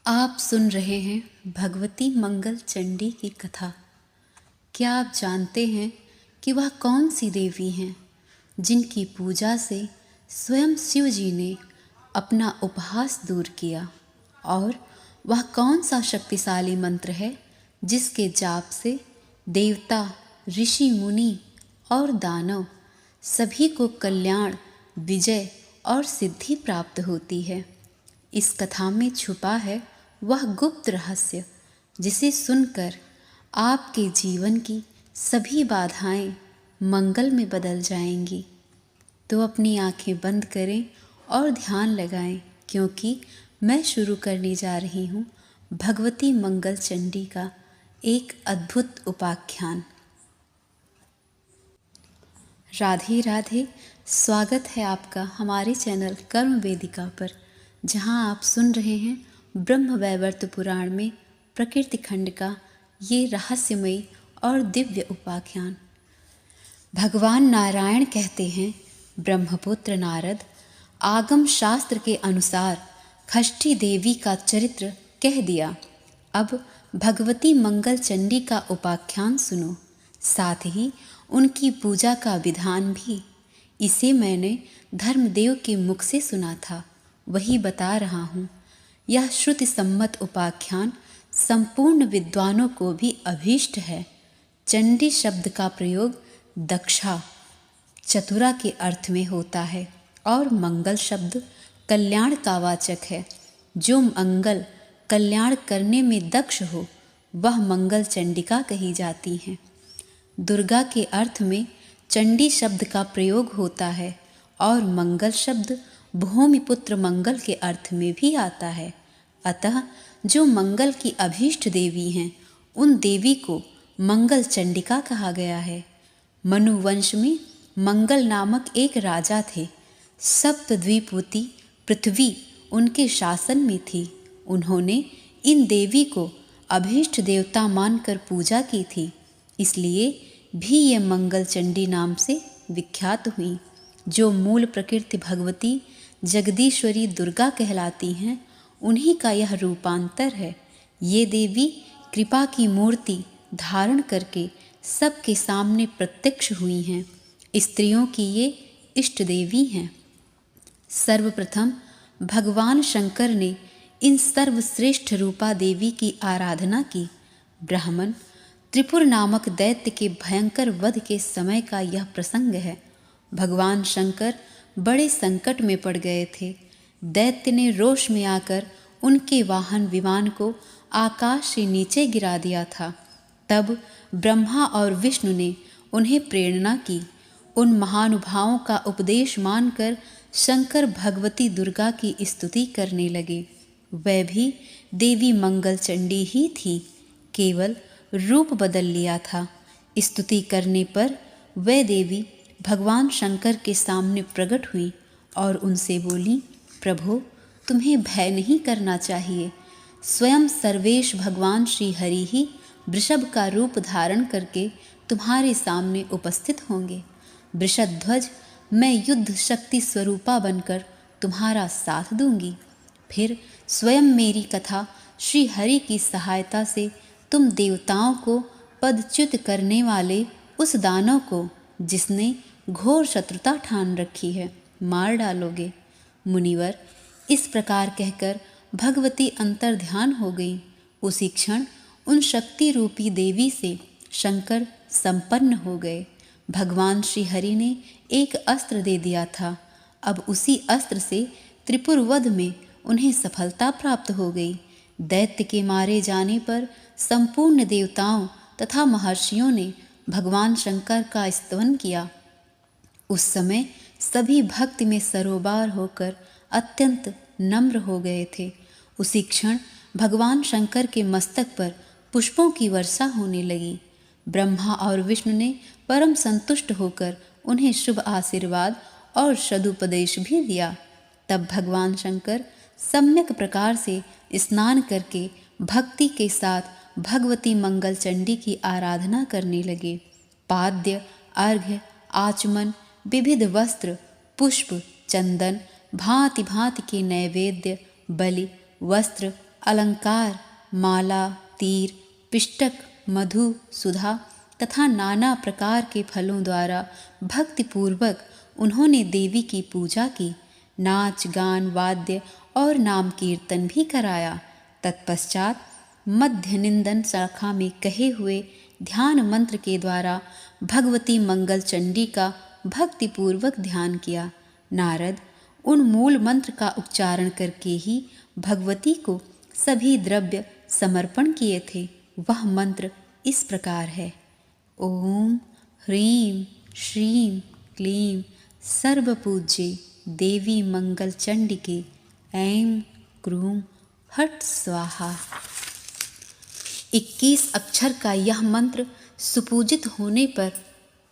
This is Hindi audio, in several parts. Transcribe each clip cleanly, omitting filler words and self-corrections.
आप सुन रहे हैं भगवती मंगल चंडी की कथा। क्या आप जानते हैं कि वह कौन सी देवी हैं जिनकी पूजा से स्वयं शिव जी ने अपना उपहास दूर किया? और वह कौन सा शक्तिशाली मंत्र है जिसके जाप से देवता, ऋषि, मुनि और दानव सभी को कल्याण, विजय और सिद्धि प्राप्त होती है? इस कथा में छुपा है वह गुप्त रहस्य जिसे सुनकर आपके जीवन की सभी बाधाएं मंगल में बदल जाएंगी। तो अपनी आंखें बंद करें और ध्यान लगाएं, क्योंकि मैं शुरू करने जा रही हूँ भगवती मंगल चंडी का एक अद्भुत उपाख्यान। राधे राधे। स्वागत है आपका हमारे चैनल कर्म वेदिका पर, जहां आप सुन रहे हैं ब्रह्म वैवर्त पुराण में प्रकृति खंड का ये रहस्यमयी और दिव्य उपाख्यान। भगवान नारायण कहते हैं, ब्रह्मपुत्र नारद, आगम शास्त्र के अनुसार षष्ठी देवी का चरित्र कह दिया। अब भगवती मंगल चंडी का उपाख्यान सुनो, साथ ही उनकी पूजा का विधान भी। इसे मैंने धर्मदेव के मुख से सुना था, वही बता रहा हूँ। यह श्रुति सम्मत उपाख्यान संपूर्ण विद्वानों को भी अभीष्ट है। चंडी शब्द का प्रयोग दक्षा, चतुरा के अर्थ में होता है और मंगल शब्द कल्याण का वाचक है। जो मंगल कल्याण करने में दक्ष हो वह मंगल चंडिका कही जाती हैं। दुर्गा के अर्थ में चंडी शब्द का प्रयोग होता है और मंगल शब्द भूमिपुत्र मंगल के अर्थ में भी आता है। अतः जो मंगल की अभीष्ट देवी हैं, उन देवी को मंगल चंडिका कहा गया है। मनुवंश में मंगल नामक एक राजा थे। सप्तद्वीपवती पृथ्वी उनके शासन में थी। उन्होंने इन देवी को अभीष्ट देवता मानकर पूजा की थी, इसलिए भी ये मंगल चंडी नाम से विख्यात हुई। जो मूल प्रकृति भगवती जगदीश्वरी दुर्गा कहलाती हैं, उन्हीं का यह रूपांतर है। ये देवी कृपा की मूर्ति धारण करके सबके सामने प्रत्यक्ष हुई हैं। स्त्रियों की ये इष्ट देवी हैं। सर्वप्रथम भगवान शंकर ने इन सर्वश्रेष्ठ रूपा देवी की आराधना की। ब्राह्मण त्रिपुर नामक दैत्य के भयंकर वध के समय का यह प्रसंग है। भगवान शंकर बड़े संकट में पड़ गए थे। दैत्य ने रोष में आकर उनके वाहन विमान को आकाश से नीचे गिरा दिया था। तब ब्रह्मा और विष्णु ने उन्हें प्रेरणा की। उन महानुभावों का उपदेश मानकर शंकर भगवती दुर्गा की स्तुति करने लगे। वह भी देवी मंगल चंडी ही थी, केवल रूप बदल लिया था। स्तुति करने पर वह देवी भगवान शंकर के सामने प्रकट हुई और उनसे बोली, प्रभु, तुम्हें भय नहीं करना चाहिए। स्वयं सर्वेश भगवान श्री हरि ही वृषभ का रूप धारण करके तुम्हारे सामने उपस्थित होंगे। वृषध्वज, मैं युद्ध शक्ति स्वरूपा बनकर तुम्हारा साथ दूंगी। फिर स्वयं मेरी कथा श्री हरि की सहायता से तुम देवताओं को पदच्युत करने वाले उस दानव को, जिसने घोर शत्रुता ठान रखी है, मार डालोगे। मुनिवर, इस प्रकार कहकर भगवती अंतर्ध्यान हो गई। उसी क्षण उन शक्ति रूपी देवी से शंकर संपन्न हो गए। भगवान श्री हरि ने एक अस्त्र दे दिया था। अब उसी अस्त्र से त्रिपुर वध में उन्हें सफलता प्राप्त हो गई। दैत्य के मारे जाने पर संपूर्ण देवताओं तथा महर्षियों ने भगवान शंकर का स्तवन किया। उस समय सभी भक्ति में सरोबार होकर अत्यंत नम्र हो गए थे। उसी क्षण भगवान शंकर के मस्तक पर पुष्पों की वर्षा होने लगी। ब्रह्मा और विष्णु ने परम संतुष्ट होकर उन्हें शुभ आशीर्वाद और सदुपदेश भी दिया। तब भगवान शंकर सम्यक प्रकार से स्नान करके भक्ति के साथ भगवती मंगल चंडी की आराधना करने लगे। पाद्य, अर्घ्य, आचमन, विविध वस्त्र, पुष्प, चंदन, भांति भांति के नैवेद्य, बलि, वस्त्र अलंकार, माला, तीर, पिष्टक, मधु, सुधा तथा नाना प्रकार के फलों द्वारा भक्तिपूर्वक उन्होंने देवी की पूजा की। नाच गान, वाद्य और नाम कीर्तन भी कराया। तत्पश्चात मध्य निंदन शाखा में कहे हुए ध्यान मंत्र के द्वारा भगवती मंगल चंडी का भक्तिपूर्वक ध्यान किया। नारद उन मूल मंत्र का उच्चारण करके ही भगवती को सभी द्रव्य समर्पण किए थे। वह मंत्र इस प्रकार है: ओम ह्रीं श्रीं क्लीं सर्वपूज्ये देवी मंगल चंडिके ऐं क्रूं फट स्वाहा। 21 अक्षर का यह मंत्र सुपूजित होने पर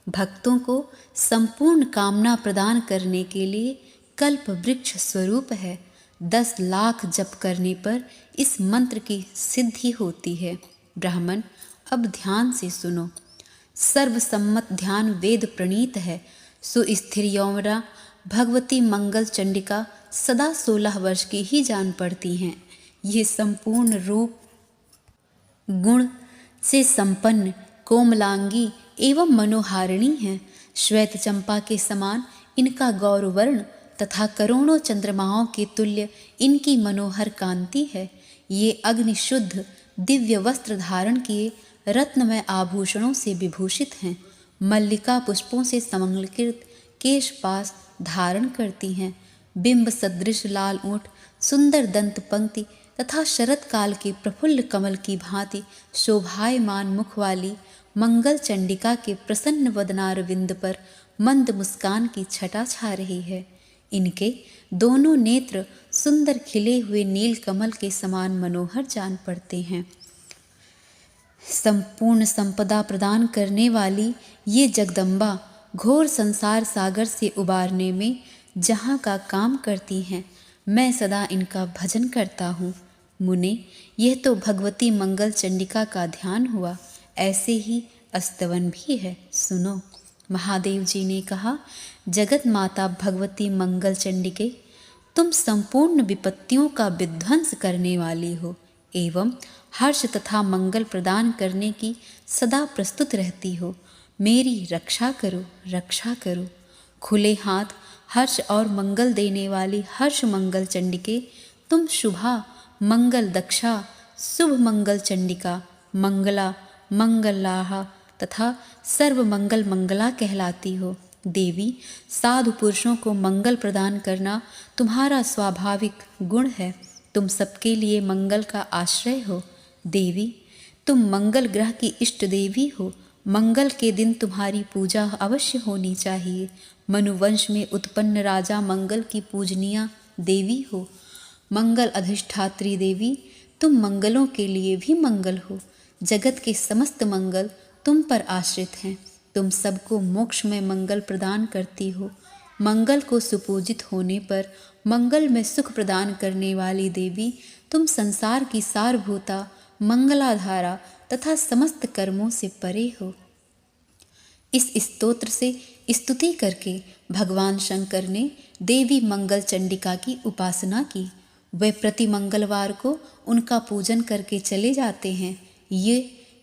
भक्तों को संपूर्ण कामना प्रदान करने के लिए कल्प वृक्ष स्वरूप है। 10 लाख जप करने पर इस मंत्र की सिद्धि होती है। ब्राह्मण, अब ध्यान से सुनो। सर्वसम्मत ध्यान वेद प्रणीत है। सुस्थिर यौवना भगवती मंगल चंडिका सदा 16 वर्ष की ही जान पड़ती हैं। ये संपूर्ण रूप गुण से संपन्न, कोमलांगी एवं मनोहारिणी हैं। श्वेत चंपा के समान इनका गौरवर्ण तथा करोड़ों चंद्रमाओं के तुल्य इनकी मनोहर कांति है। ये अग्नि शुद्ध दिव्य वस्त्र धारण किए रत्नमय आभूषणों से विभूषित हैं। मल्लिका पुष्पों से समलंकृत केशपाश धारण करती हैं। बिंब सदृश लाल ऊँट, सुंदर दंत पंक्ति तथा शरत काल के प्रफुल्ल कमल की भांति शोभायमान मुख वाली मंगल चंडिका के प्रसन्न वदनारविंद पर मंद मुस्कान की छटा छा रही है। इनके दोनों नेत्र सुंदर खिले हुए नील कमल के समान मनोहर जान पड़ते हैं। संपूर्ण संपदा प्रदान करने वाली ये जगदम्बा घोर संसार सागर से उबारने में जहाँ का काम करती हैं, मैं सदा इनका भजन करता हूँ। मुने, यह तो भगवती मंगल चंडिका का ध्यान हुआ, ऐसे ही अस्तवन भी है। सुनो। महादेव जी ने कहा, जगत माता भगवती मंगल चंडिके, तुम संपूर्ण विपत्तियों का विध्वंस करने वाली हो एवं हर्ष तथा मंगल प्रदान करने की सदा प्रस्तुत रहती हो। मेरी रक्षा करो, रक्षा करो। खुले हाथ हर्ष और मंगल देने वाली हर्ष मंगल चंडिके, तुम शुभा मंगल दक्षा, शुभ मंगल चंडिका, मंगला, मंगलाहा तथा सर्व मंगल मंगला कहलाती हो। देवी, साधु पुरुषों को मंगल प्रदान करना तुम्हारा स्वाभाविक गुण है। तुम सबके लिए मंगल का आश्रय हो। देवी, तुम मंगल ग्रह की इष्ट देवी हो। मंगल के दिन तुम्हारी पूजा अवश्य होनी चाहिए। मनुवंश में उत्पन्न राजा मंगल की पूजनीय देवी हो। मंगल अधिष्ठात्री देवी, तुम मंगलों के लिए भी मंगल हो। जगत के समस्त मंगल तुम पर आश्रित हैं। तुम सबको मोक्ष में मंगल प्रदान करती हो। मंगल को सुपूजित होने पर मंगल में सुख प्रदान करने वाली देवी, तुम संसार की सारभूता, मंगलाधारा तथा समस्त कर्मों से परे हो। इस स्तोत्र से स्तुति करके भगवान शंकर ने देवी मंगल चंडिका की उपासना की। वे प्रति मंगलवार को उनका पूजन करके चले जाते हैं। ये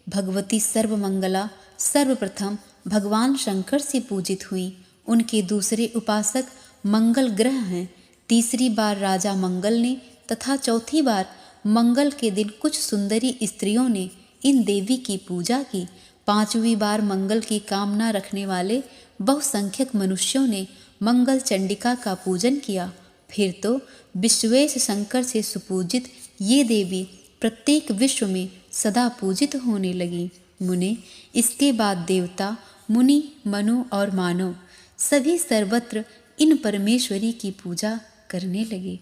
भगवती सर्वमंगला सर्वप्रथम भगवान शंकर से पूजित हुई। उनके दूसरे उपासक मंगल ग्रह हैं। तीसरी बार राजा मंगल ने तथा चौथी बार मंगल के दिन कुछ सुंदरी स्त्रियों ने इन देवी की पूजा की। पांचवी बार मंगल की कामना रखने वाले बहुसंख्यक मनुष्यों ने मंगल चंडिका का पूजन किया। फिर तो विश्वेश शंकर से सुपूजित ये देवी प्रत्येक विश्व में सदा पूजित होने लगी। मुने, इसके बाद देवता, मुनि, मनु और मानव सभी सर्वत्र इन परमेश्वरी की पूजा करने लगे।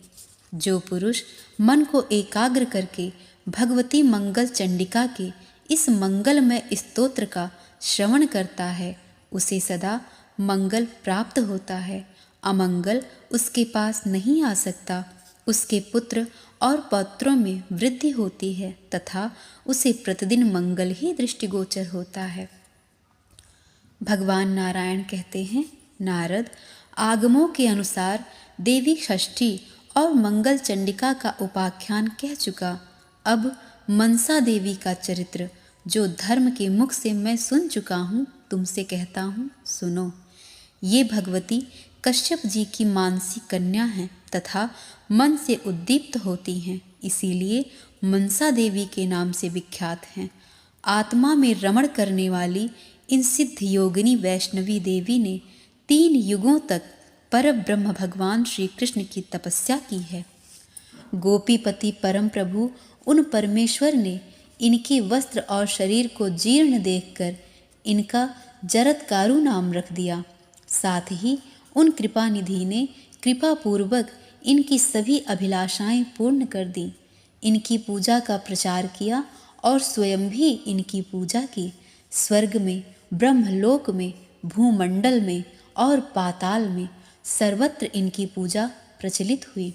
जो पुरुष मन को एकाग्र करके भगवती मंगल चंडिका के इस मंगलमय स्तोत्र का श्रवण करता है, उसे सदा मंगल प्राप्त होता है। अमंगल उसके पास नहीं आ सकता। उसके पुत्र और पौत्रों में वृद्धि होती है तथा उसे प्रतिदिन मंगल ही दृष्टिगोचर होता है। भगवान नारायण कहते हैं, नारद, आगमों के अनुसार देवी षष्ठी और मंगल चंडिका का उपाख्यान कह चुका। अब मनसा देवी का चरित्र जो धर्म के मुख से मैं सुन चुका हूँ, तुमसे कहता हूँ, सुनो। ये भगवती कश्यप जी की मानसी कन्या हैं तथा मन से उद्दीप्त होती हैं, इसीलिए मनसा देवी के नाम से विख्यात हैं। आत्मा में रमण करने वाली इन सिद्ध योगिनी वैष्णवी देवी ने 3 युगों तक परब्रह्म भगवान श्री कृष्ण की तपस्या की है। गोपीपति परम प्रभु उन परमेश्वर ने इनके वस्त्र और शरीर को जीर्ण देखकर इनका जरत्कारु नाम रख दिया। साथ ही उन कृपानिधि ने कृपापूर्वक इनकी सभी अभिलाषाएं पूर्ण कर दी। इनकी पूजा का प्रचार किया और स्वयं भी इनकी पूजा की। स्वर्ग में, ब्रह्मलोक में, भूमंडल में और पाताल में सर्वत्र इनकी पूजा प्रचलित हुई।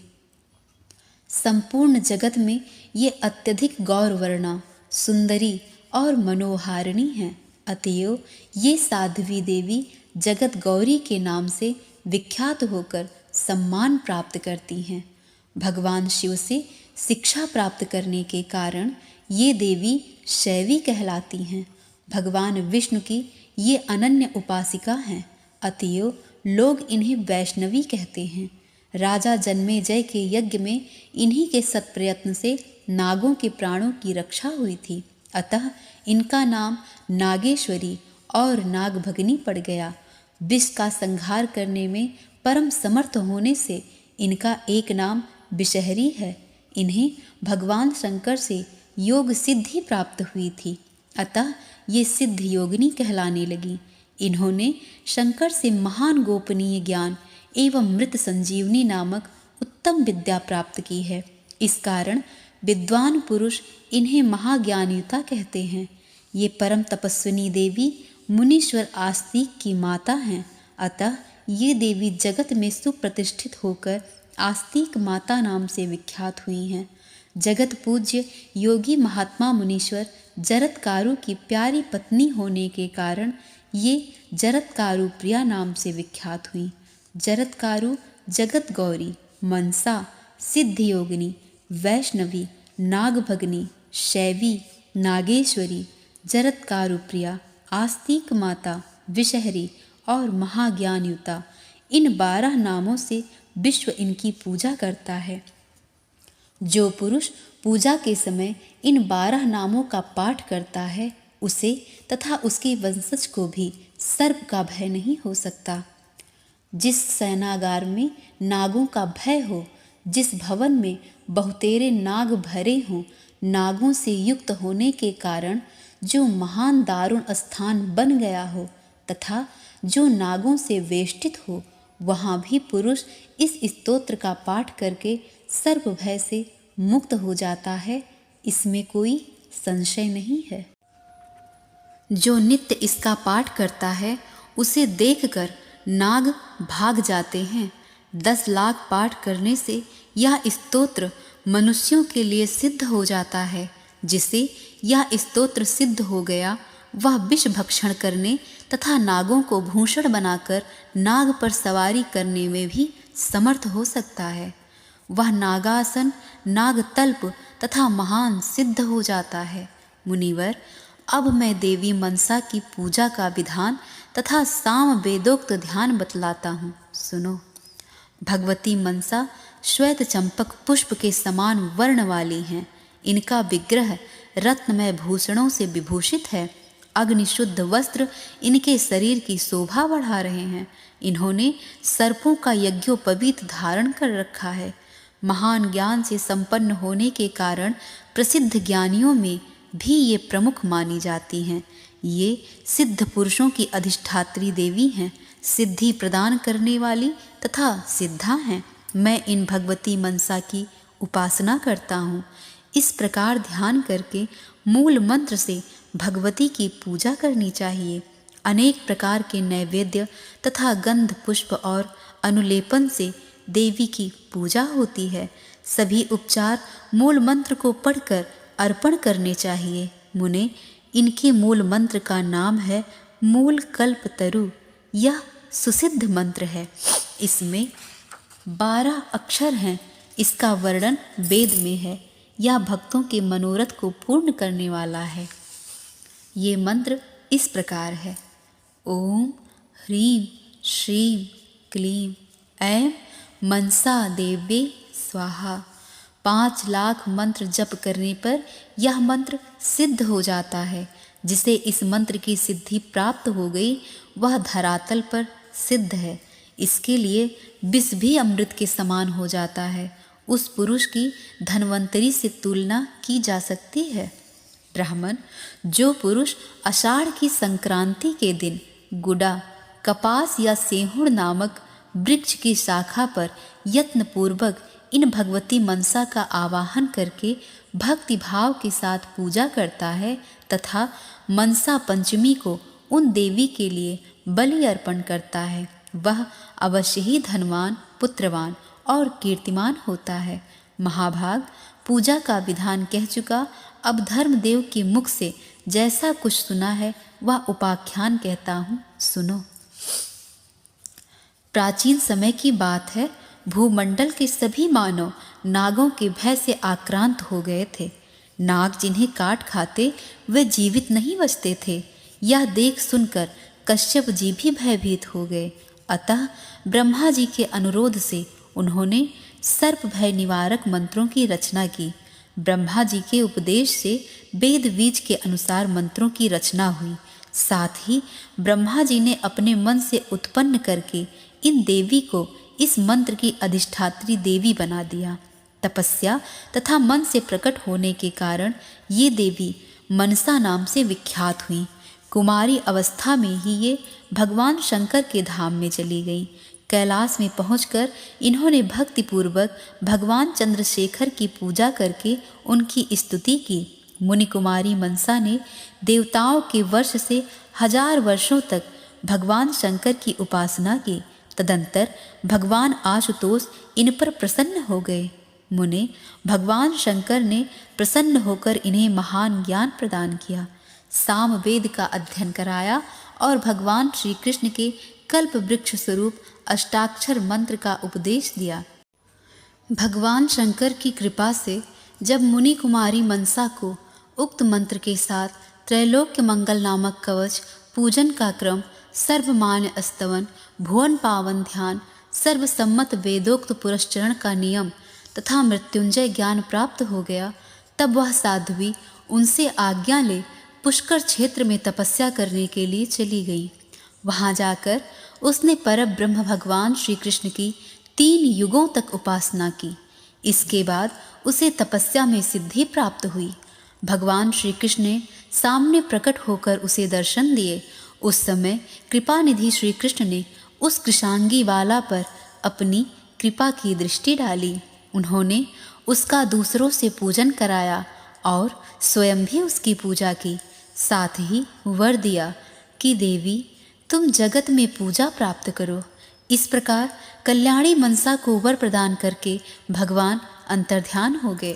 संपूर्ण जगत में ये अत्यधिक गौरवर्णा, सुंदरी और मनोहारिणी हैं। अतएव ये साध्वी देवी जगत गौरी के नाम से विख्यात होकर सम्मान प्राप्त करती हैं। भगवान शिव से शिक्षा प्राप्त करने के कारण ये देवी शैवी कहलाती हैं। भगवान विष्णु की ये अनन्य उपासिका हैं। अतएव लोग इन्हें वैष्णवी कहते हैं। राजा जन्मेजय के यज्ञ में इन्हीं के सत्प्रयत्न से नागों के प्राणों की रक्षा हुई थी, अतः इनका नाम नागेश्वरी और नागभगिनी पड़ गया। विष का संहार करने में परम समर्थ होने से इनका एक नाम विषहरी है। इन्हें भगवान शंकर से योग सिद्धि प्राप्त हुई थी, अतः ये सिद्ध योगिनी कहलाने लगी। इन्होंने शंकर से महान गोपनीय ज्ञान एवं मृत संजीवनी नामक उत्तम विद्या प्राप्त की है। इस कारण विद्वान पुरुष इन्हें महाज्ञानयुता कहते हैं। ये परम तपस्विनी देवी मुनीश्वर आस्तिक की माता हैं, अतः ये देवी जगत में सुप्रतिष्ठित होकर आस्तिक माता नाम से विख्यात हुई हैं। जगत पूज्य योगी महात्मा मुनीश्वर जरत्कारु की प्यारी पत्नी होने के कारण ये जरत्कारु प्रिया नाम से विख्यात हुई। जरत्कारु जगत गौरी, मनसा, सिद्धयोगिनी, वैष्णवी, नागभगिनी, शैवी, नागेश्वरी, जरत्कारु प्रिया, आस्तिक माता, विषहरी और महाज्ञानयुता, इन 12 नामों से विश्व इनकी पूजा करता है। जो पुरुष पूजा के समय इन 12 नामों का पाठ करता है, उसे तथा उसके वंशज को भी सर्प का भय नहीं हो सकता। जिस शयनागार में नागों का भय हो, जिस भवन में बहुतेरे नाग भरे हों, नागों से युक्त होने के कारण जो महान दारुण स्थान बन गया हो तथा जो नागों से वेष्टित हो, वहाँ भी पुरुष इस स्तोत्र का पाठ करके सर्प भय से मुक्त हो जाता है, इसमें कोई संशय नहीं है। जो नित्य इसका पाठ करता है, उसे देखकर नाग भाग जाते हैं। 10 लाख पाठ करने से यह स्तोत्र मनुष्यों के लिए सिद्ध हो जाता है। जिसे यह स्तोत्र सिद्ध हो गया, वह विष भक्षण करने तथा नागों को भूषण बनाकर नाग पर सवारी करने में भी समर्थ हो सकता है। वह नागासन, नागतल्प तथा महान सिद्ध हो जाता है। मुनिवर, अब मैं देवी मनसा की पूजा का विधान तथा साम वेदोक्त ध्यान बतलाता हूँ, सुनो। भगवती मनसा श्वेत चंपक पुष्प के समान वर्ण वाली हैं। इनका विग्रह रत्नमय भूषणों से विभूषित है। अग्निशुद्ध वस्त्र इनके शरीर की शोभा बढ़ा रहे हैं। इन्होंने सर्पों का यज्ञोपवीत धारण कर रखा है। महान ज्ञान से संपन्न होने के कारण प्रसिद्ध ज्ञानियों में भी ये प्रमुख मानी जाती हैं। ये सिद्ध पुरुषों की अधिष्ठात्री देवी हैं, सिद्धि प्रदान करने वाली तथा सिद्धा हैं। मैं इन भगवती मनसा की उपासना करता हूँ। इस प्रकार ध्यान करके मूल मंत्र से भगवती की पूजा करनी चाहिए। अनेक प्रकार के नैवेद्य तथा गंध पुष्प और अनुलेपन से देवी की पूजा होती है। सभी उपचार मूल मंत्र को पढ़कर अर्पण करने चाहिए। मुने, इनके मूल मंत्र का नाम है मूल कल्प तरु। यह सुसिद्ध मंत्र है। इसमें 12 अक्षर हैं। इसका वर्णन वेद में है। यह भक्तों के मनोरथ को पूर्ण करने वाला है। ये मंत्र इस प्रकार है। ओम ह्रीं श्रीं क्लीं ऐं मनसा देव्यै स्वाहा। 5 लाख मंत्र जप करने पर यह मंत्र सिद्ध हो जाता है। जिसे इस मंत्र की सिद्धि प्राप्त हो गई वह धरातल पर सिद्ध है। इसके लिए विष भी अमृत के समान हो जाता है। उस पुरुष की धन्वंतरी से तुलना की जा सकती है। ब्राह्मण, जो पुरुष आषाढ़ की संक्रांति के दिन गुड़ा, कपास या सेहुड़ नामक वृक्ष की शाखा पर यत्न पूर्वक इन भगवती मनसा का आवाहन करके भक्ति भाव के साथ पूजा करता है तथा मनसा पंचमी को उन देवी के लिए बलि अर्पण करता है, वह अवश्य ही धनवान, पुत्रवान और कीर्तिमान होता है। महाभाग, पूजा का विधान कह चुका, अब धर्मदेव के मुख से जैसा कुछ सुना है वह उपाख्यान कहता हूँ, सुनो। प्राचीन समय की बात है। भूमंडल के सभी मानव नागों के भय से आक्रांत हो गए थे। नाग जिन्हें काट खाते वे जीवित नहीं बचते थे। यह देख सुनकर कश्यप जी भी भयभीत हो गए। अतः ब्रह्मा जी के अनुरोध से उन्होंने सर्प भय निवारक मंत्रों की रचना की। ब्रह्मा जी के उपदेश से वेद बीज के अनुसार मंत्रों की रचना हुई। साथ ही ब्रह्मा जी ने अपने मन से उत्पन्न करके इन देवी को इस मंत्र की अधिष्ठात्री देवी बना दिया। तपस्या तथा मन से प्रकट होने के कारण ये देवी मनसा नाम से विख्यात हुई। कुमारी अवस्था में ही ये भगवान शंकर के धाम में चली गई। कैलाश में पहुंचकर इन्होंने भक्तिपूर्वक भगवान चंद्रशेखर की पूजा करके उनकी स्तुति की। मुनि कुमारी मनसा ने देवताओं के वर्ष से 1000 वर्षों तक भगवान शंकर की उपासना की। तदंतर भगवान आशुतोष इन पर प्रसन्न हो गए। मुने, भगवान शंकर ने प्रसन्न होकर इन्हें महान ज्ञान प्रदान किया, सामवेद का अध्ययन कराया और भगवान श्री कृष्ण के कल्प वृक्ष स्वरूप अष्टाक्षर मंत्र का उपदेश दिया। भगवान शंकर की कृपा से जब मुनि कुमारी मनसा को उक्त मंत्र के साथ त्रैलोक्य मंगल नामक कवच, पूजन का क्रम, सर्वमान्य स्तवन, भुवन पावन ध्यान, सर्वसम्मत वेदोक्त पुरस्चरण का नियम तथा मृत्युंजय ज्ञान प्राप्त हो गया, तब वह साध्वी उनसे आज्ञा ले पुष्कर क्षेत्र में तपस्या करने के लिए चली गई। वहां जाकर उसने परब्रह्म भगवान श्री कृष्ण की 3 युगों तक उपासना की। इसके बाद उसे तपस्या में सिद्धि प्राप्त हुई। भगवान श्री कृष्ण ने सामने प्रकट होकर उसे दर्शन दिए। उस समय कृपानिधि श्री कृष्ण ने उस कृशांगी वाला पर अपनी कृपा की दृष्टि डाली। उन्होंने उसका दूसरों से पूजन कराया और स्वयं भी उसकी पूजा की। साथ ही वर दिया कि देवी, तुम जगत में पूजा प्राप्त करो। इस प्रकार कल्याणी मनसा को वर प्रदान करके भगवान अंतर्ध्यान हो गए।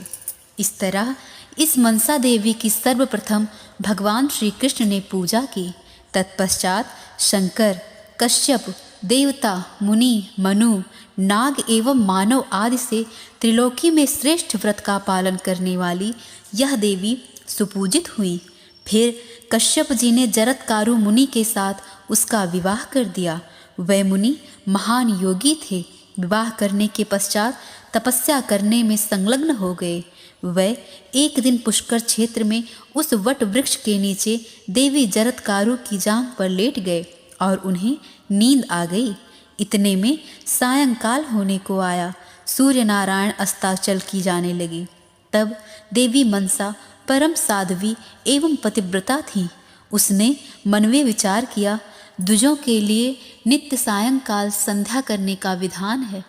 इस तरह इस मनसा देवी की सर्वप्रथम भगवान श्री कृष्ण ने पूजा की। तत्पश्चात शंकर, कश्यप, देवता, मुनि, मनु, नाग एवं मानव आदि से त्रिलोकी में श्रेष्ठ व्रत का पालन करने वाली यह देवी सुपूजित हुई। फिर कश्यप जी ने जरत्कारु मुनि के साथ उसका विवाह कर दिया। वह मुनि महान योगी थे। विवाह करने के पश्चात तपस्या करने में संलग्न हो गए। वह एक दिन पुष्कर क्षेत्र में उस वट वृक्ष के नीचे देवी जरत्कारु की जांघ पर लेट गए और उन्हें नींद आ गई। इतने में सायंकाल होने को आया। सूर्य नारायण अस्ताचल की जाने लगी। तब देवी मनसा परम साध्वी एवं पतिव्रता थी। उसने मन में विचार किया, द्विजों के लिए नित्य सायंकाल संध्या करने का विधान है।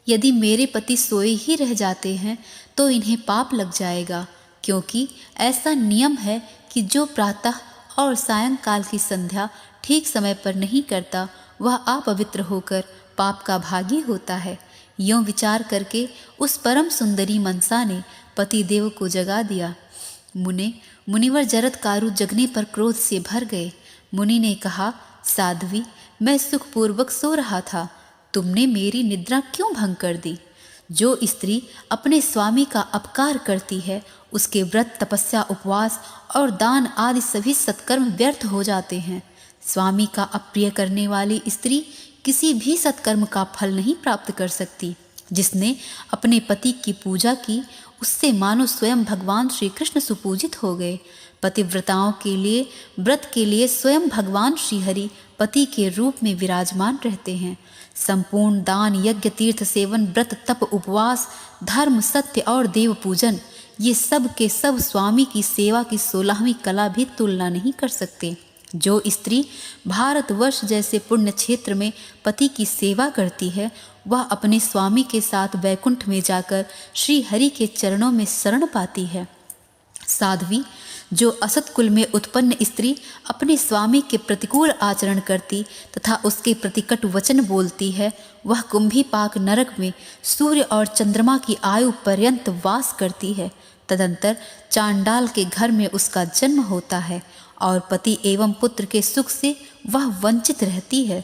यदि मेरे पति सोए ही रह जाते हैं तो इन्हें पाप लग जाएगा, क्योंकि ऐसा नियम है कि जो प्रातः और सायंकाल की संध्या ठीक समय पर नहीं करता वह अपवित्र होकर पाप का भागी होता है। यों विचार करके उस परम सुंदरी मनसा ने पति देव को जगा दिया। मुनिवर जरत्कारु जगने पर क्रोध से भर गए। मुनि ने कहा, साध्वी, मैं सुखपूर्वक सो रहा था, तुमने मेरी निद्रा क्यों भंग कर दी? जो स्त्री अपने स्वामी का अपकार करती है उसके व्रत, तपस्या, उपवास और दान आदि सभी सत्कर्म व्यर्थ हो जाते हैं। स्वामी का अप्रिय करने वाली स्त्री किसी भी सत्कर्म का फल नहीं प्राप्त कर सकती। जिसने अपने पति की पूजा की उससे मानो स्वयं भगवान श्री कृष्ण सुपूजित हो गए। पतिव्रताओं के लिए, व्रत के लिए स्वयं भगवान श्रीहरि पति के रूप में विराजमान रहते हैं। संपूर्ण दान, यज्ञ, तीर्थ सेवन, व्रत, तप, उपवास, धर्म, सत्य और देव पूजन, ये सब के सब स्वामी की सेवा की 16वीं कला भी तुलना नहीं कर सकते। जो स्त्री भारतवर्ष जैसे पुण्य क्षेत्र में पति की सेवा करती है वह अपने स्वामी के साथ वैकुंठ में जाकर श्री हरि के चरणों में शरण पाती है। साध्वी, जो असत कुल में उत्पन्न स्त्री अपने स्वामी के प्रतिकूल आचरण करती तथा उसके प्रतिकट वचन बोलती है वह कुंभीपाक नरक में सूर्य और चंद्रमा की आयु पर्यंत वास करती है। तदंतर चांडाल के घर में उसका जन्म होता है और पति एवं पुत्र के सुख से वह वंचित रहती है।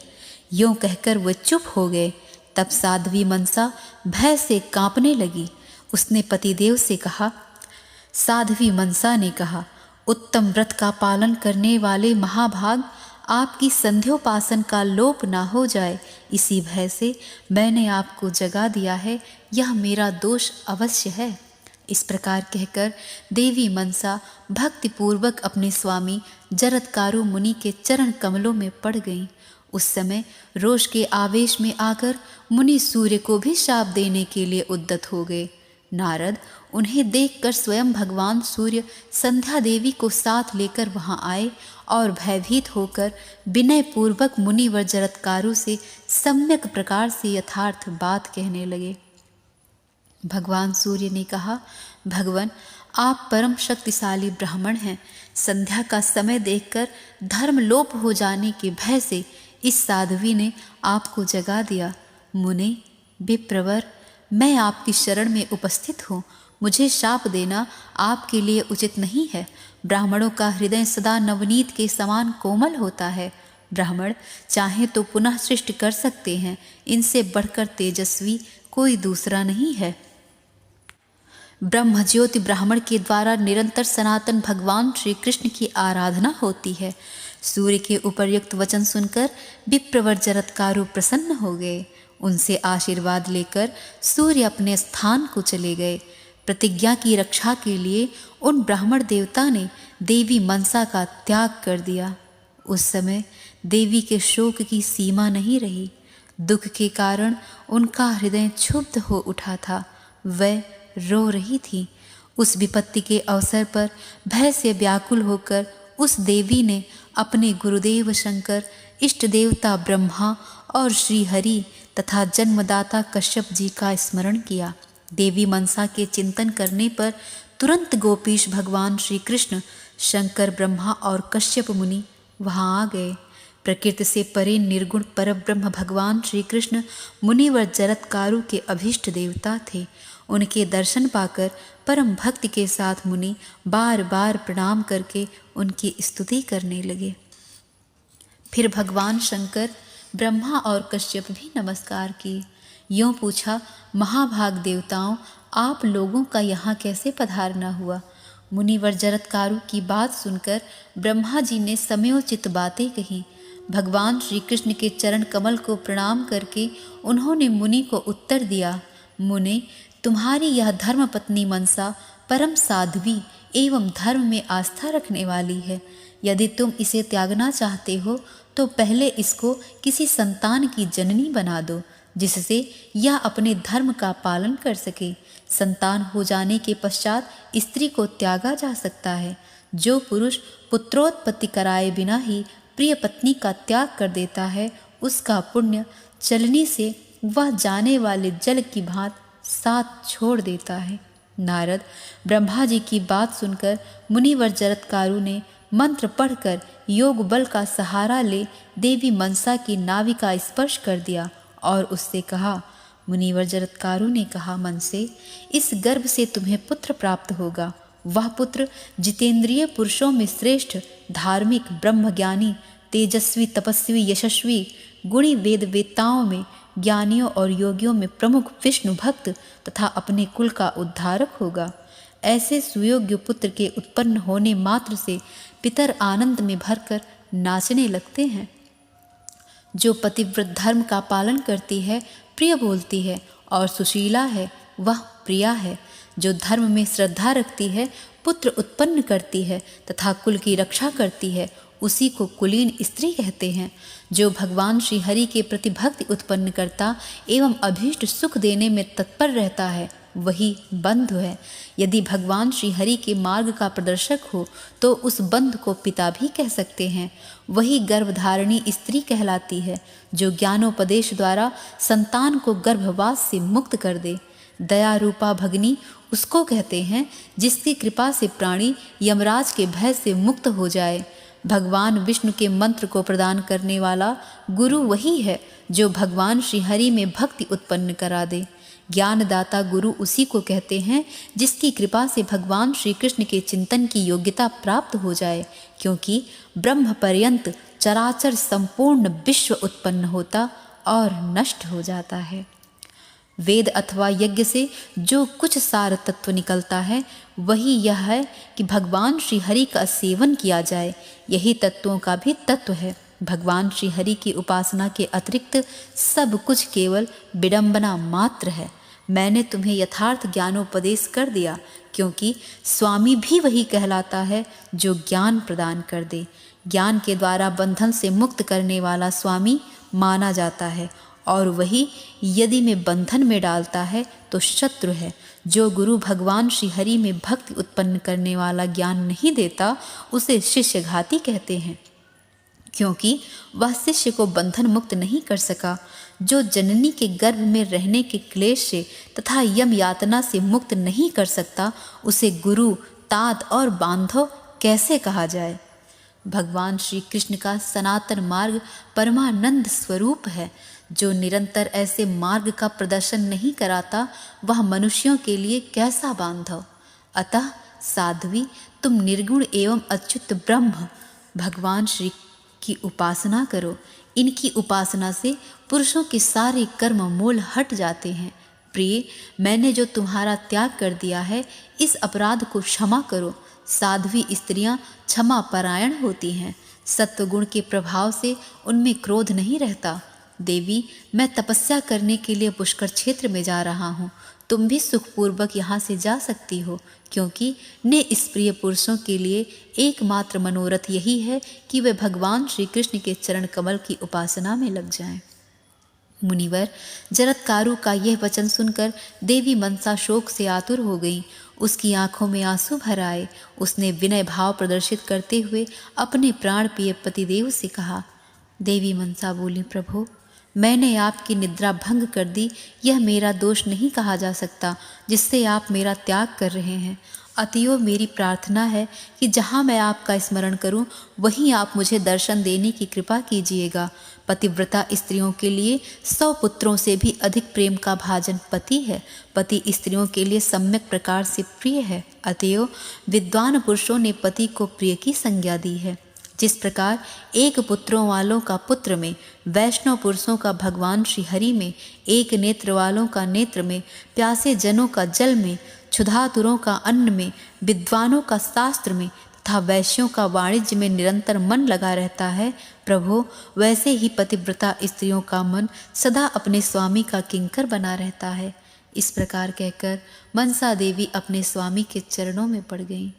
यूं कहकर वे चुप हो गए। तब साध्वी मनसा भय से कांपने लगी। उसने पतिदेव से कहा, साध्वी मनसा ने कहा, उत्तम व्रत का पालन करने वाले महाभाग, आपकी संध्योपासन का लोप ना हो जाए इसी भय से मैंने आपको जगा दिया है। यह मेरा दोष अवश्य है। इस प्रकार कहकर देवी मनसा भक्तिपूर्वक अपने स्वामी जरत्कारु मुनि के चरण कमलों में पड़ गईं। उस समय रोष के आवेश में आकर मुनि सूर्य को भी शाप देने के लिए उद्यत हो गए। नारद उन्हें देखकर स्वयं भगवान सूर्य संध्या देवी को साथ लेकर वहां आए और भयभीत होकर विनय पूर्वक मुनिवर जरत्कारु से सम्यक प्रकार से यथार्थ बात कहने लगे। भगवान सूर्य ने कहा, भगवान आप परम शक्तिशाली ब्राह्मण हैं। संध्या का समय देखकर धर्म लोप हो जाने के भय से इस साध्वी ने आपको जगा दिया। मुने, विप्रवर, मैं आपकी शरण में उपस्थित हूँ। मुझे शाप देना आपके लिए उचित नहीं है। ब्राह्मणों का हृदय सदा नवनीत के समान कोमल होता है। ब्राह्मण चाहे तो पुनः सृष्टि कर सकते हैं। इनसे बढ़कर तेजस्वी कोई दूसरा नहीं है। ब्रह्म ज्योति ब्राह्मण के द्वारा निरंतर सनातन भगवान श्री कृष्ण की आराधना होती है। सूर्य के उपर्युक्त वचन सुनकर विप्रवर जरत्कारु प्रसन्न हो गए। उनसे आशीर्वाद लेकर सूर्य अपने स्थान को चले गए। प्रतिज्ञा की रक्षा के लिए उन ब्राह्मण देवता ने देवी मनसा का त्याग कर दिया। उस समय देवी के शोक की सीमा नहीं रही। दुख के कारण उनका हृदय क्षुब्ध हो उठा था। वह रो रही थी। उस विपत्ति के अवसर पर भय से व्याकुल होकर उस देवी ने अपने गुरुदेव शंकर, इष्ट देवता ब्रह्मा और श्री हरि तथा जन्मदाता कश्यप जी का स्मरण किया। देवी मनसा के चिंतन करने पर तुरंत गोपीश भगवान श्री कृष्ण, शंकर, ब्रह्मा और कश्यप मुनि वहां आ गए। प्रकृति से परे निर्गुण परब्रह्म भगवान श्री कृष्ण मुनिवर जरत्कारु के अभीष्ट देवता थे। उनके दर्शन पाकर परम भक्ति के साथ मुनि बार बार प्रणाम करके उनकी स्तुति करने लगे। फिर भगवान शंकर, ब्रह्मा और कश्यप भी नमस्कार किए। यूं पूछा, महाभाग देवताओं, आप लोगों का यहाँ कैसे पधारना हुआ? मुनिवर जरत्कारु की बात सुनकर ब्रह्मा जी ने समयोचित बातें कही। भगवान श्री कृष्ण के चरण कमल को प्रणाम करके उन्होंने मुनि को उत्तर दिया, मुने, तुम्हारी यह धर्म पत्नी मनसा परम साध्वी एवं धर्म में आस्था रखने वाली है। यदि तुम इसे त्यागना चाहते हो तो पहले इसको किसी संतान की जननी बना दो, जिससे यह अपने धर्म का पालन कर सके। संतान हो जाने के पश्चात स्त्री को त्यागा जा सकता है। जो पुरुष पुत्रोत्पत्ति कराए बिना ही प्रिय पत्नी का त्याग कर देता है, उसका पुण्य चलनी से वह जाने वाले जल की भांति साथ छोड़ देता है। नारद, ब्रह्मा जी की बात सुनकर मुनिवर जरत्कारु ने मंत्र पढ़कर योग बल का सहारा ले देवी मनसा की नाभि का स्पर्श कर दिया और उससे कहा, मुनिवर जरत्कारु ने कहा, मनसे, इस गर्भ से तुम्हें पुत्र प्राप्त होगा। वह पुत्र जितेंद्रिय पुरुषों में श्रेष्ठ, धार्मिक, ब्रह्मज्ञानी, तेजस्वी, तपस्वी, यशस्वी, गुणी, वेद वेत्ताओं में ज्ञानियों और योगियों में प्रमुख विष्णु भक्त तथा अपने कुल का उद्धारक होगा। ऐसे सुयोग्य पुत्र के उत्पन्न होने मात्र से पितर आनंद में भरकर नाचने लगते हैं। जो पतिव्रत धर्म का पालन करती है, प्रिय बोलती है और सुशीला है, वह प्रिया है। जो धर्म में श्रद्धा रखती है, पुत्र उत्पन्न करती है तथा कुल की रक्षा करती है, उसी को कुलीन स्त्री कहते हैं। जो भगवान श्री हरि के प्रति भक्ति उत्पन्न करता एवं अभीष्ट सुख देने में तत्पर रहता है, वही बंधु है। यदि भगवान श्री हरि के मार्ग का प्रदर्शक हो तो उस बंधु को पिता भी कह सकते हैं। वही गर्भधारिणी स्त्री कहलाती है। जो ज्ञानोपदेश द्वारा संतान को गर्भवास से मुक्त कर दे। दया रूपा भगनी उसको कहते हैं जिसकी कृपा से प्राणी यमराज के भय से मुक्त हो जाए। भगवान विष्णु के मंत्र को प्रदान करने वाला गुरु वही है जो भगवान श्री हरि में भक्ति उत्पन्न करा दे। ज्ञानदाता गुरु उसी को कहते हैं जिसकी कृपा से भगवान श्री कृष्ण के चिंतन की योग्यता प्राप्त हो जाए, क्योंकि ब्रह्म पर्यंत चराचर संपूर्ण विश्व उत्पन्न होता और नष्ट हो जाता है। वेद अथवा यज्ञ से जो कुछ सार तत्व निकलता है, वही यह है कि भगवान श्री हरि का सेवन किया जाए। यही तत्वों का भी तत्व है। भगवान श्री हरि की उपासना के अतिरिक्त सब कुछ केवल विडंबना मात्र है। मैंने तुम्हें यथार्थ ज्ञानोपदेश कर दिया, क्योंकि स्वामी भी वही कहलाता है जो ज्ञान प्रदान कर दे। ज्ञान के द्वारा बंधन से मुक्त करने वाला स्वामी माना जाता है, और वही यदि में बंधन में डालता है तो शत्रु है। जो गुरु भगवान श्री हरि में भक्ति उत्पन्न करने वाला ज्ञान नहीं देता, उसे शिष्यघाती कहते हैं, क्योंकि वह शिष्य को बंधन मुक्त नहीं कर सका। जो जननी के गर्भ में रहने के क्लेश से तथा यम यातना से मुक्त नहीं कर सकता, उसे गुरु, तात और बांधव कैसे कहा जाए। भगवान श्री कृष्ण का सनातन मार्ग परमानंद स्वरूप है। जो निरंतर ऐसे मार्ग का प्रदर्शन नहीं कराता, वह मनुष्यों के लिए कैसा बांधव। अतः साध्वी, तुम निर्गुण एवं अच्युत ब्रह्म भगवान श्री की उपासना करो। इनकी उपासना से पुरुषों के सारे कर्म मूल हट जाते हैं। प्रिय, मैंने जो तुम्हारा त्याग कर दिया है, इस अपराध को क्षमा करो। साध्वी स्त्रियां क्षमा परायण होती हैं। सत्वगुण के प्रभाव से उनमें क्रोध नहीं रहता। देवी, मैं तपस्या करने के लिए पुष्कर क्षेत्र में जा रहा हूँ। तुम भी सुखपूर्वक यहाँ से जा सकती हो, क्योंकि ने इस प्रिय पुरुषों के लिए एकमात्र मनोरथ यही है कि वे भगवान श्री कृष्ण के चरण कमल की उपासना में लग जाएं। मुनिवर, जरत्कारु का यह वचन सुनकर देवी मनसा शोक से आतुर हो गई। उसकी आंखों में आंसू भर आए। उसने विनय भाव प्रदर्शित करते हुए अपने प्राण प्रिय पतिदेव से कहा। देवी मनसा बोली, प्रभु, मैंने आपकी निद्रा भंग कर दी, यह मेरा दोष नहीं कहा जा सकता जिससे आप मेरा त्याग कर रहे हैं। अतएव मेरी प्रार्थना है कि जहाँ मैं आपका स्मरण करूं, वहीं आप मुझे दर्शन देने की कृपा कीजिएगा। पतिव्रता स्त्रियों के लिए 100 पुत्रों से भी अधिक प्रेम का भाजन पति है। पति स्त्रियों के लिए सम्यक प्रकार से प्रिय है। अतएव विद्वान पुरुषों ने पति को प्रिय की संज्ञा दी है। जिस प्रकार एक पुत्रों वालों का पुत्र में, वैष्णव पुरुषों का भगवान श्री हरि में, एक नेत्र वालों का नेत्र में, प्यासे जनों का जल में, क्षुधातुरों का अन्न में, विद्वानों का शास्त्र में तथा वैश्यों का वाणिज्य में निरंतर मन लगा रहता है, प्रभो, वैसे ही पतिव्रता स्त्रियों का मन सदा अपने स्वामी का किंकर बना रहता है। इस प्रकार कहकर मनसा देवी अपने स्वामी के चरणों में पड़ गईं।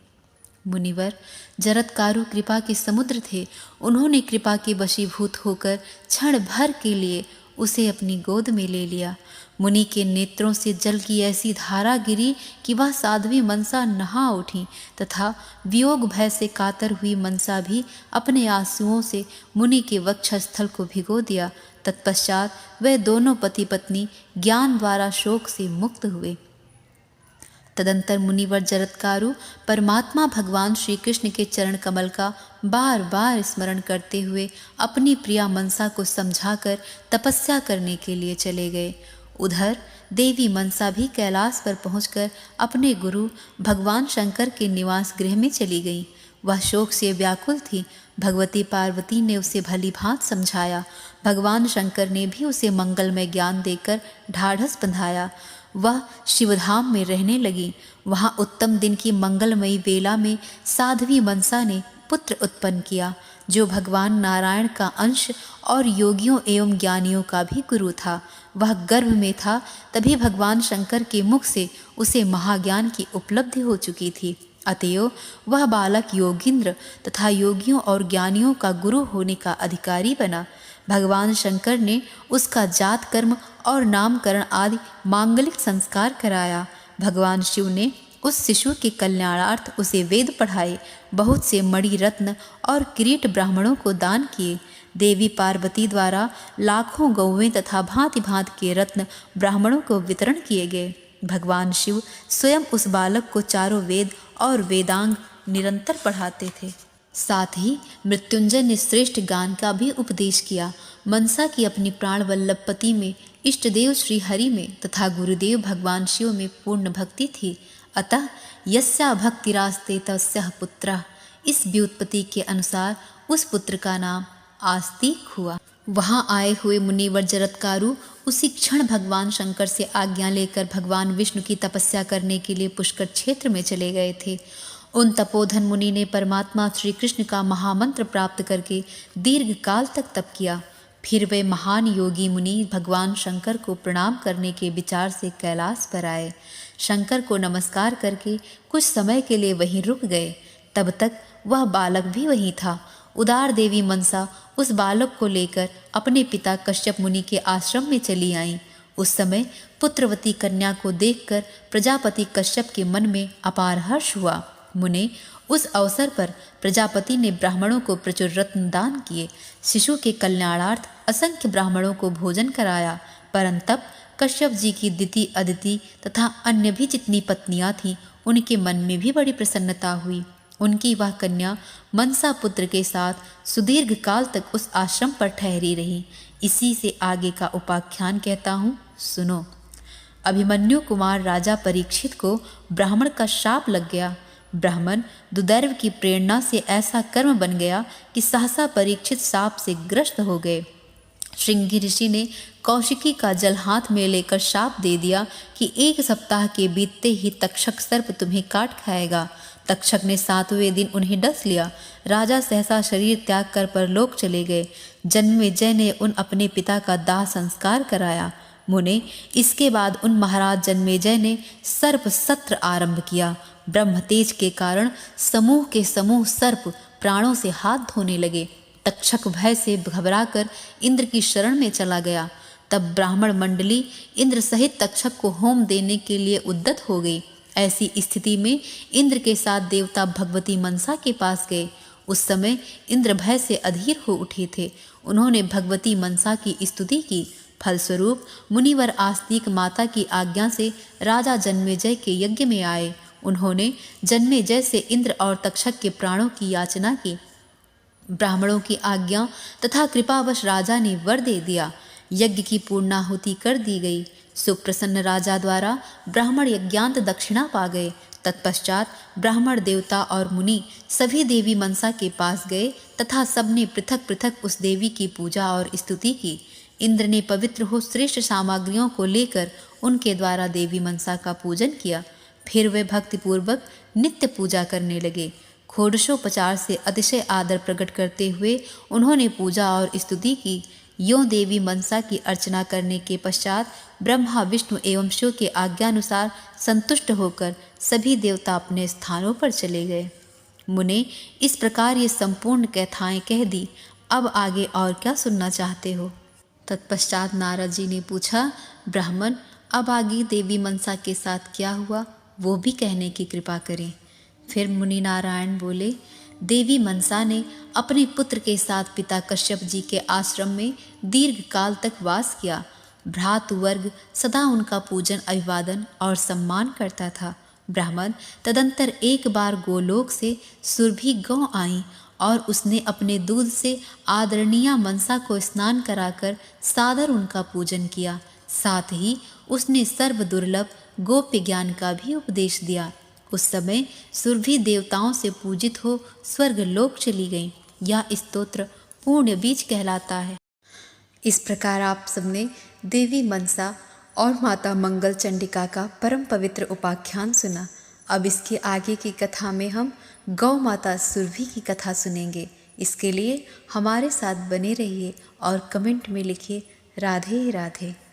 मुनिवर, जरत्कारु कृपा के समुद्र थे। उन्होंने कृपा के वशीभूत होकर क्षण भर के लिए उसे अपनी गोद में ले लिया। मुनि के नेत्रों से जल की ऐसी धारा गिरी कि वह साध्वी मनसा नहा उठी तथा वियोग भय से कातर हुई मनसा भी अपने आंसुओं से मुनि के वक्षस्थल को भिगो दिया। तत्पश्चात वे दोनों पति पत्नी ज्ञान द्वारा शोक से मुक्त हुए। तदंतर मुनिवर जरत्कारु परमात्मा भगवान श्री कृष्ण के चरण कमल का बार बार स्मरण करते हुए अपनी प्रिया मनसा को समझाकर तपस्या करने के लिए चले गए। उधर देवी मनसा भी कैलाश पर पहुंचकर अपने गुरु भगवान शंकर के निवास गृह में चली गई। वह शोक से व्याकुल थी। भगवती पार्वती ने उसे भली भांति समझाया। भगवान शंकर ने भी उसे मंगलमय ज्ञान देकर ढाढ़स बंधाया। वह शिवधाम में रहने लगी। वहाँ उत्तम दिन की मंगलमयी वेला में साध्वी मनसा ने पुत्र उत्पन्न किया, जो भगवान नारायण का अंश और योगियों एवं ज्ञानियों का भी गुरु था। वह गर्भ में था, तभी भगवान शंकर के मुख से उसे महाज्ञान की उपलब्धि हो चुकी थी। अतएव वह बालक योगींद्र तथा योगियों और ज्ञानियों का गुरु होने का अधिकारी बना। भगवान शंकर ने उसका जात कर्म और नामकरण आदि मांगलिक संस्कार कराया। भगवान शिव ने उस शिशु के कल्याणार्थ उसे वेद पढ़ाए, बहुत से मणि रत्न और किरीट ब्राह्मणों को दान किए। देवी पार्वती द्वारा लाखों गौवें तथा भांति भांति के रत्न ब्राह्मणों को वितरण किए गए। भगवान शिव स्वयं उस बालक को चारों वेद और वेदांग निरंतर पढ़ाते थे। साथ ही मृत्युंजय ने श्रेष्ठ गान का भी उपदेश किया। मनसा की अपनी प्राण वल्लभ पति में, इष्टदेव श्री हरि में तथा गुरुदेव भगवान शिव में पूर्ण भक्ति थी। अतः यस्या भक्तिरास्ते तस्यः पुत्रः, इस व्युत्पत्ति के अनुसार उस पुत्र का नाम आस्तिक हुआ। वहां आए हुए मुनिवर जरत्कारु उसी क्षण भगवान शंकर से आज्ञा लेकर भगवान विष्णु की तपस्या करने के लिए पुष्कर क्षेत्र में चले गए थे। उन तपोधन मुनि ने परमात्मा श्री कृष्ण का महामंत्र प्राप्त करके दीर्घ काल तक तप किया। फिर वे महान योगी मुनि भगवान शंकर को प्रणाम करने के विचार से कैलाश पर आए। शंकर को नमस्कार करके कुछ समय के लिए वहीं रुक गए। तब तक वह बालक भी वहीं था। उदार देवी मनसा उस बालक को लेकर अपने पिता कश्यप मुनि के आश्रम में चली आईं। उस समय पुत्रवती कन्या को देखकर प्रजापति कश्यप के मन में अपार हर्ष हुआ। मुने उस अवसर पर प्रजापति ने ब्राह्मणों को प्रचुर रत्न दान किए। शिशु के कल्याणार्थ असंख्य ब्राह्मणों को भोजन कराया। परंतप कश्यप जी की दिति अदिति तथा अन्य भी जितनी पत्नियां थीं, उनके मन में भी बड़ी प्रसन्नता हुई। उनकी वह कन्या मनसा पुत्र के साथ सुदीर्घ काल तक उस आश्रम पर ठहरी रही। इसी से आगे का उपाख्यान कहता हूँ, सुनो। अभिमन्यु कुमार राजा परीक्षित को ब्राह्मण का शाप लग गया। ब्राह्मण दुर्दैव की प्रेरणा से ऐसा कर्म बन गया कि सहसा परीक्षित साप से ग्रस्त हो गए। श्रृंगी ऋषि ने कौशिकी का जल हाथ में लेकर शाप दे दिया कि 1 सप्ताह के बीतते ही तक्षक सर्प तुम्हें काट खाएगा। तक्षक ने 7वें दिन उन्हें डस लिया। राजा सहसा शरीर त्याग कर परलोक चले गए। जन्मेजय ने उन अपने पिता का दाह संस्कार कराया। मुने इसके बाद उन महाराज जन्मेजय ने सर्प सत्र आरंभ किया। ब्रह्म तेज के कारण समूह के समूह सर्प प्राणों से हाथ धोने लगे। तक्षक भय से घबराकर इंद्र की शरण में चला गया। तब ब्राह्मण मंडली इंद्र सहित तक्षक को होम देने के लिए उद्यत हो गई। ऐसी स्थिति में इंद्र के साथ देवता भगवती मनसा के पास गए। उस समय इंद्र भय से अधीर हो उठे थे। उन्होंने भगवती मनसा की स्तुति की। फलस्वरूप मुनिवर आस्तिक माता की आज्ञा से राजा जन्मेजय के यज्ञ में आए। उन्होंने जन्मेजय से इंद्र और तक्षक के प्राणों की याचना की। ब्राह्मणों की आज्ञा तथा कृपावश राजा ने वर दे दिया। यज्ञ की पूर्णाहुति कर दी गई। सुप्रसन्न राजा द्वारा ब्राह्मण यज्ञांत दक्षिणा पा गए। तत्पश्चात ब्राह्मण देवता और मुनि सभी देवी मनसा के पास गए तथा सबने पृथक पृथक उस देवी की पूजा और स्तुति की। इंद्र ने पवित्र हो श्रेष्ठ सामग्रियों को लेकर उनके द्वारा देवी मनसा का पूजन किया। फिर वे भक्तिपूर्वक नित्य पूजा करने लगे। षोडशोपचार से अतिशय आदर प्रकट करते हुए उन्होंने पूजा और स्तुति की। यों देवी मनसा की अर्चना करने के पश्चात ब्रह्मा विष्णु एवं शिव के आज्ञानुसार संतुष्ट होकर सभी देवता अपने स्थानों पर चले गए। मुने इस प्रकार ये संपूर्ण कथाएं कह दी। अब आगे और क्या सुनना चाहते हो? तत्पश्चात नारद जी ने पूछा, ब्राह्मण अब आगे देवी मनसा के साथ क्या हुआ वो भी कहने की कृपा करें। फिर मुनि नारायण बोले, देवी मनसा ने अपने पुत्र के साथ पिता कश्यप जी के आश्रम में दीर्घ काल तक वास किया। भ्रातृवर्ग सदा उनका पूजन अभिवादन और सम्मान करता था। ब्राह्मण तदंतर एक बार गोलोक से सुरभि गौ आई और उसने अपने दूध से आदरणीय मनसा को स्नान कराकर सादर उनका पूजन किया। साथ ही उसने सर्व दुर्लभ गोप्य ज्ञान का भी उपदेश दिया। उस समय सुरभि देवताओं से पूजित हो स्वर्ग लोक चली गईं। यह स्तोत्र पुण्य बीज कहलाता है। इस प्रकार आप सबने देवी मनसा और माता मंगल चंडिका का परम पवित्र उपाख्यान सुना। अब इसके आगे की कथा में हम गौ माता सुरभि की कथा सुनेंगे। इसके लिए हमारे साथ बने रहिए और कमेंट में लिखिए राधे राधे।